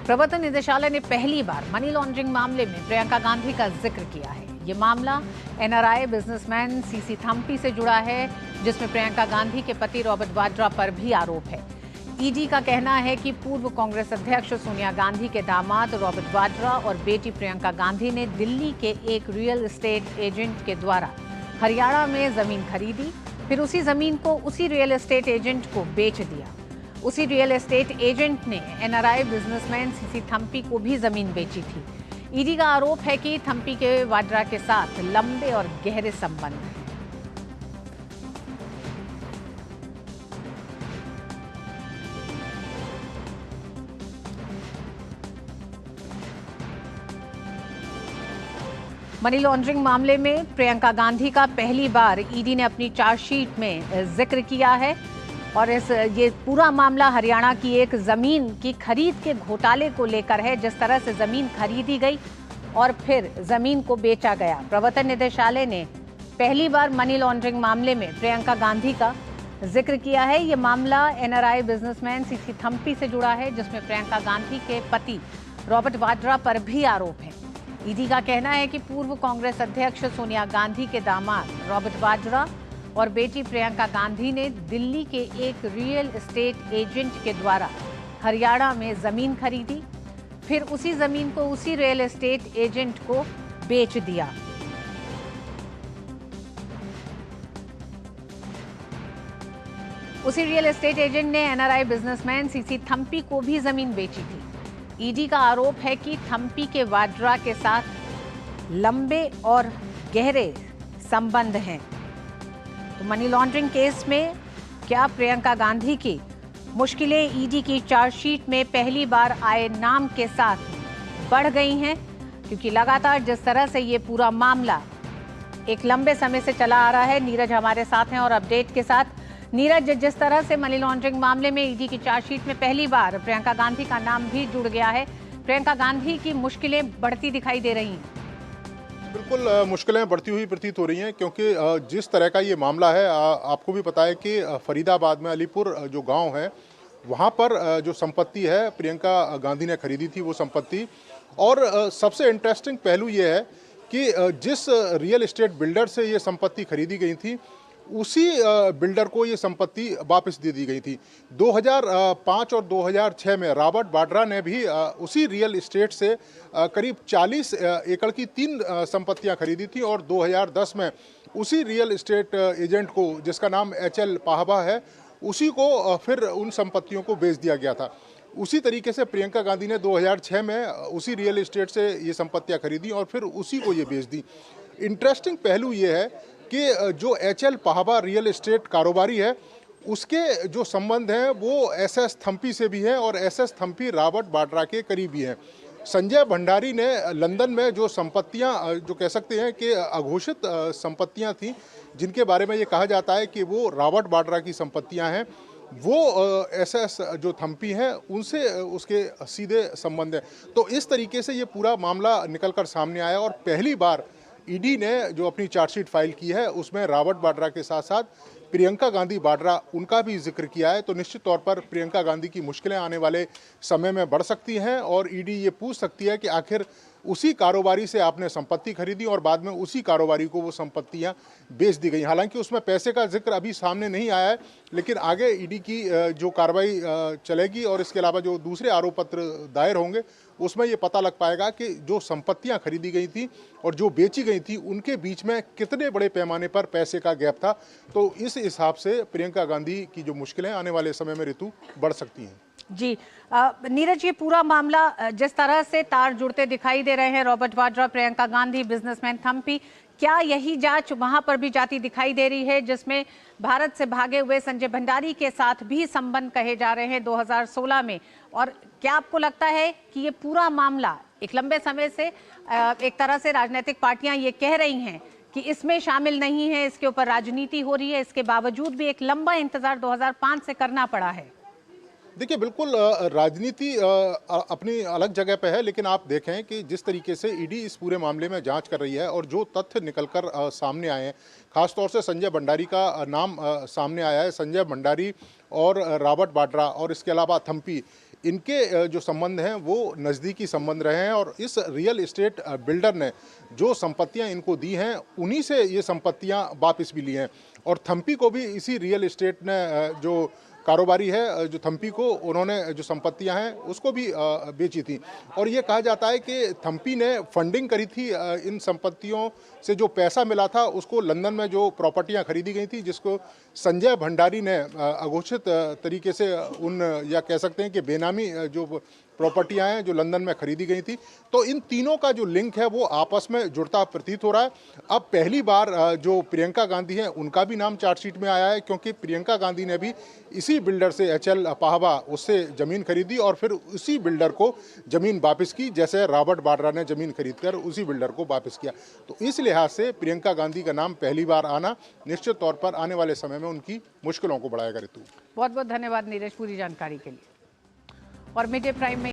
प्रवर्तन निदेशालय ने पहली बार मनी लॉन्ड्रिंग मामले में प्रियंका गांधी का जिक्र किया है। ये मामला एनआरआई बिजनेसमैन सीसी थम्पी से जुड़ा है, जिसमें प्रियंका गांधी के पति रॉबर्ट वाड्रा पर भी आरोप है। ईडी का कहना है कि पूर्व कांग्रेस अध्यक्ष सोनिया गांधी के दामाद रॉबर्ट वाड्रा और बेटी प्रियंका गांधी ने दिल्ली के एक रियल एस्टेट एजेंट के द्वारा हरियाणा में जमीन खरीदी, फिर उसी जमीन को उसी रियल एस्टेट एजेंट को बेच दिया। उसी रियल एस्टेट एजेंट ने एनआरआई बिजनेसमैन सीसी थम्पी को भी जमीन बेची थी। ईडी का आरोप है कि थम्पी के वाड्रा के साथ लंबे और गहरे संबंध हैं। मनी लॉन्ड्रिंग मामले में प्रियंका गांधी का पहली बार ईडी ने अपनी चार्जशीट में जिक्र किया है और ये पूरा मामला हरियाणा की एक जमीन की खरीद के घोटाले को लेकर है। जिस तरह से जमीन खरीदी गई और फिर जमीन को बेचा गया। प्रवर्तन निदेशालय ने पहली बार मनी लॉन्ड्रिंग मामले में प्रियंका गांधी का जिक्र किया है। ये मामला एनआरआई बिजनेसमैन सीसी थम्पी से जुड़ा है, जिसमें प्रियंका गांधी के पति रॉबर्ट वाड्रा पर भी आरोप है। ईडी का कहना है कि पूर्व कांग्रेस अध्यक्ष सोनिया गांधी के दामाद रॉबर्ट वाड्रा और बेटी प्रियंका गांधी ने दिल्ली के एक रियल एस्टेट एजेंट के द्वारा हरियाणा में जमीन खरीदी, फिर उसी जमीन को उसी रियल एस्टेट एजेंट को बेच दिया। उसी रियल एस्टेट एजेंट ने एनआरआई बिजनेसमैन सीसी थम्पी को भी जमीन बेची थी। ईडी का आरोप है कि थम्पी के वाड्रा के साथ लंबे और गहरे संबंध हैं। तो मनी लॉन्ड्रिंग केस में क्या प्रियंका गांधी की मुश्किलें ईडी की चार्जशीट में पहली बार आए नाम के साथ बढ़ गई हैं? क्योंकि लगातार जिस तरह से ये पूरा मामला एक लंबे समय से चला आ रहा है। नीरज हमारे साथ हैं और अपडेट के साथ। नीरज, जिस तरह से मनी लॉन्ड्रिंग मामले में ईडी की चार्जशीट में पहली बार प्रियंका गांधी का नाम भी जुड़ गया है, प्रियंका गांधी की मुश्किलें बढ़ती दिखाई दे रही हैं। बिल्कुल मुश्किलें बढ़ती हुई प्रतीत हो रही हैं, क्योंकि जिस तरह का ये मामला है, आपको भी पता है कि फरीदाबाद में अलीपुर जो गांव है, वहां पर जो संपत्ति है प्रियंका गांधी ने खरीदी थी वो संपत्ति। और सबसे इंटरेस्टिंग पहलू ये है कि जिस रियल एस्टेट बिल्डर से ये संपत्ति खरीदी गई थी, उसी बिल्डर को ये संपत्ति वापस दे दी गई थी। 2005 और 2006 में रॉबर्ट वाड्रा ने भी उसी रियल एस्टेट से करीब 40 एकड़ की 3 संपत्तियां खरीदी थी और 2010 में उसी रियल एस्टेट एजेंट को, जिसका नाम HL पाहबा है, उसी को फिर उन संपत्तियों को बेच दिया गया था। उसी तरीके से प्रियंका गांधी ने 2006 में उसी रियल एस्टेट से ये संपत्तियां खरीदी और फिर उसी को ये बेच दी। इंटरेस्टिंग पहलू ये है कि जो HL पाहबा रियल एस्टेट कारोबारी है, उसके जो संबंध हैं वो SS थम्पी से भी हैं और SS थम्पी रॉबर्ट वाड्रा के करीबी हैं। संजय भंडारी ने लंदन में जो संपत्तियां, जो कह सकते हैं कि अघोषित संपत्तियां थी, जिनके बारे में ये कहा जाता है कि वो रॉबर्ट वाड्रा की संपत्तियां हैं, वो SS जो थम्पी हैं उनसे उसके सीधे संबंध हैं। तो इस तरीके से ये पूरा मामला निकलकर सामने आया और पहली बार ईडी ने जो अपनी चार्जशीट फाइल की है उसमें रॉबर्ट वाड्रा के साथ साथ प्रियंका गांधी वाड्रा, उनका भी जिक्र किया है। तो निश्चित तौर पर प्रियंका गांधी की मुश्किलें आने वाले समय में बढ़ सकती हैं और ईडी ये पूछ सकती है कि आखिर उसी कारोबारी से आपने संपत्ति खरीदी और बाद में उसी कारोबारी को वो संपत्तियां बेच दी गई। हालांकि उसमें पैसे का जिक्र अभी सामने नहीं आया है, लेकिन आगे ईडी की जो कार्रवाई चलेगी और इसके अलावा जो दूसरे आरोप पत्र दायर होंगे, उसमें ये पता लग पाएगा कि जो संपत्तियां खरीदी गई थी और जो बेची गई थी, उनके बीच में कितने बड़े पैमाने पर पैसे का गैप था। तो इस हिसाब से प्रियंका गांधी की जो मुश्किलें आने वाले समय में ऋतु बढ़ सकती हैं। जी नीरज, ये पूरा मामला जिस तरह से तार जुड़ते दिखाई दे रहे हैं, रॉबर्ट वाड्रा, प्रियंका गांधी, बिजनेसमैन थम्पी, क्या यही जांच वहां पर भी जाती दिखाई दे रही है, जिसमें भारत से भागे हुए संजय भंडारी के साथ भी संबंध कहे जा रहे हैं 2016 में? और क्या आपको लगता है कि ये पूरा मामला एक लंबे समय से एक तरह से राजनीतिक पार्टियां ये कह रही हैं कि इसमें शामिल नहीं है, इसके ऊपर राजनीति हो रही है, इसके बावजूद भी एक लंबा इंतजार 2005 से करना पड़ा है? देखिए, बिल्कुल राजनीति अपनी अलग जगह पे है, लेकिन आप देखें कि जिस तरीके से ईडी इस पूरे मामले में जांच कर रही है और जो तथ्य निकलकर सामने आए हैं, खासतौर से संजय भंडारी का नाम सामने आया है। संजय भंडारी और रॉबर्ट वाड्रा और इसके अलावा थम्पी, इनके जो संबंध हैं वो नज़दीकी संबंध रहे हैं और इस रियल इस्टेट बिल्डर ने जो संपत्तियां इनको दी हैं उन्हीं से ये संपत्तियां वापस भी ली हैं। और थम्पी को भी इसी रियल इस्टेट ने जो कारोबारी है, जो थम्पी को उन्होंने जो संपत्तियां हैं उसको भी बेची थी। और ये कहा जाता है कि थम्पी ने फंडिंग करी थी, इन संपत्तियों से जो पैसा मिला था उसको लंदन में जो प्रॉपर्टियां खरीदी गई थी जिसको संजय भंडारी ने अघोषित तरीके से उन, या कह सकते हैं कि बेनामी जो प्रॉपर्टियां हैं जो लंदन में खरीदी गई थी। तो इन तीनों का जो लिंक है वो आपस में जुड़ता प्रतीत हो रहा है। अब पहली बार जो प्रियंका गांधी हैं उनका भी नाम चार्जशीट में आया है, क्योंकि प्रियंका गांधी ने भी इसी बिल्डर से एचएल पाहवा उससे ज़मीन खरीदी और फिर उसी बिल्डर को ज़मीन वापस की, जैसे रॉबर्ट वाड्रा ने ज़मीन खरीदकर उसी बिल्डर को वापस किया। तो इस लिहाज से प्रियंका गांधी का नाम पहली बार आना निश्चित तौर पर आने वाले समय में उनकी मुश्किलों को बढ़ाएगा। ऋतु, बहुत बहुत धन्यवाद नीरज पूरी जानकारी के लिए। और मिड डे प्राइम में